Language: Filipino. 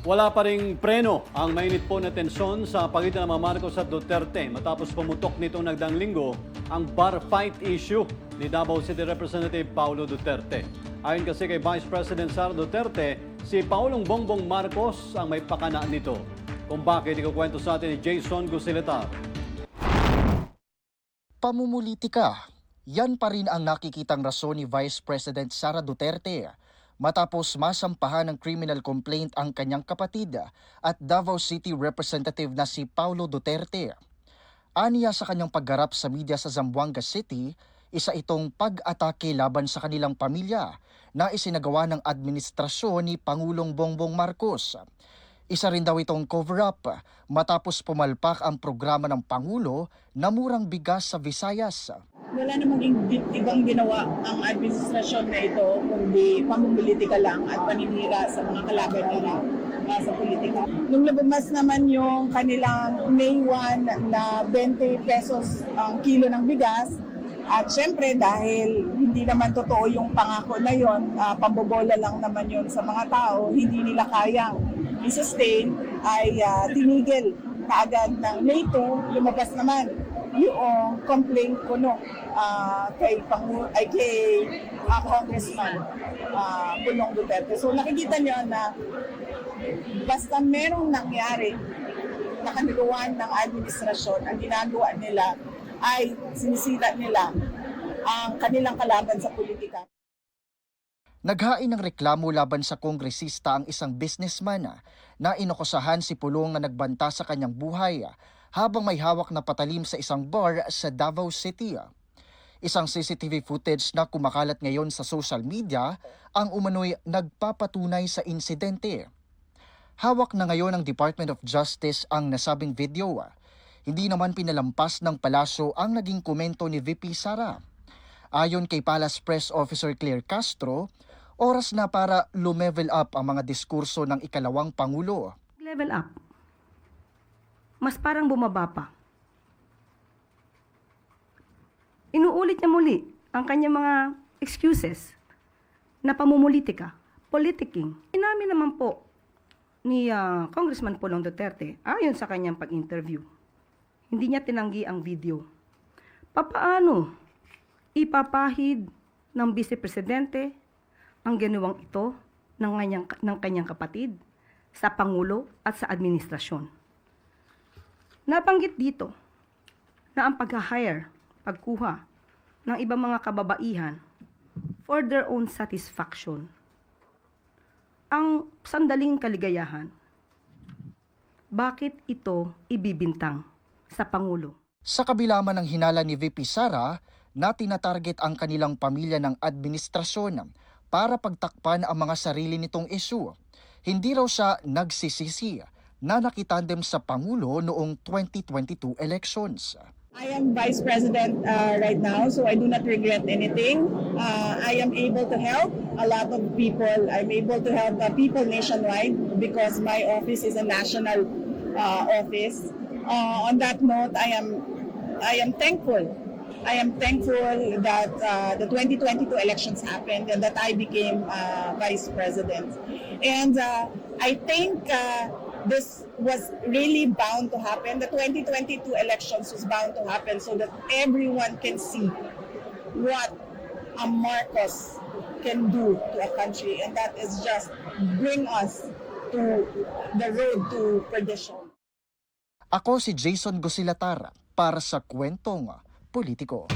Wala pa ring preno ang mainit po na tensyon sa pagitan ng mga Marcos at Duterte matapos pumutok nitong nagdaang linggo ang bar fight issue ni Davao City Representative Paulo Duterte. Ayon kasi kay Vice President Sara Duterte, si Paulong Bongbong Marcos ang may pakana nito. Kung bakit, ikukwento sa atin ni Jason Gusiletar. Pamumulitika, yan pa rin ang nakikitang rason ni Vice President Sara Duterte matapos masampahan ng criminal complaint ang kanyang kapatid at Davao City Representative na si Paulo Duterte. Aniya sa kanyang pagharap sa media sa Zamboanga City, isa itong pag-atake laban sa kanilang pamilya na isinagawa ng administrasyon ni Pangulong Bongbong Marcos. Isa rin daw itong cover-up matapos pumalpak ang programa ng Pangulo na murang bigas sa Visayas. Wala namang ibang ginawa ang administrasyon na ito kundi pamumulitika lang at paninira sa mga kalaban nila sa politika. Nung lumabas naman yung kanilang May 1 na 20 pesos ang kilo ng bigas, at syempre dahil hindi naman totoo yung pangako na yon, pambobola lang naman yon sa mga tao, hindi nila kayang i-sustain, ay tinigil kaagad ng May 2, lumabas naman yung complaint ko kay Congressman Pulong Duterte. So nakikita niyo na basta merong nangyari na kanuluan ng administrasyon, ang ginagawa nila ay sinisira nila ang kanilang kalaban sa politika. Naghain ng reklamo laban sa kongresista ang isang businessman na inokusahan si Pulong na nagbanta sa kanyang buhay habang may hawak na patalim sa isang bar sa Davao City. Isang CCTV footage na kumakalat ngayon sa social media ang umano'y nagpapatunay sa insidente. Hawak na ngayon ng Department of Justice ang nasabing video. Hindi naman pinalampas ng palasyo ang naging komento ni VP Sara. Ayon kay Palace Press Officer Claire Castro, oras na para lumevel up ang mga diskurso ng ikalawang Pangulo. Level up. Mas parang bumaba pa. Inuulit niya muli ang kanyang mga excuses na pamumulitika, politicking. Inamin naman po ni Congressman Pulong Duterte, ayon sa kanyang pag-interview, hindi niya tinanggi ang video. Papaano ipapahid ng Vice Presidente ang ginawang ito ng kanyang kapatid sa Pangulo at sa administrasyon? Nabanggit dito na ang pag-hire, pagkuha ng ibang mga kababaihan for their own satisfaction, ang sandaling kaligayahan, bakit ito ibibintang sa Pangulo? Sa kabila man ng hinala ni VP Sara na tinatarget ang kanilang pamilya ng administrasyon para pagtakpan ang mga sarili nitong issue, hindi raw siya nagsisisi na nakitandem sa Pangulo noong 2022 elections. I am Vice President right now, so I do not regret anything. I am able to help a lot of people. I'm able to help people nationwide because my office is a national office. On that note, I am thankful. I am thankful that the 2022 elections happened and that I became Vice President. And I think this was really bound to happen. The 2022 elections was bound to happen so that everyone can see what a Marcos can do to a country, and that is just bring us to the road to perdition. Ako si Jason Gusiletar para sa Kwentong Politiko.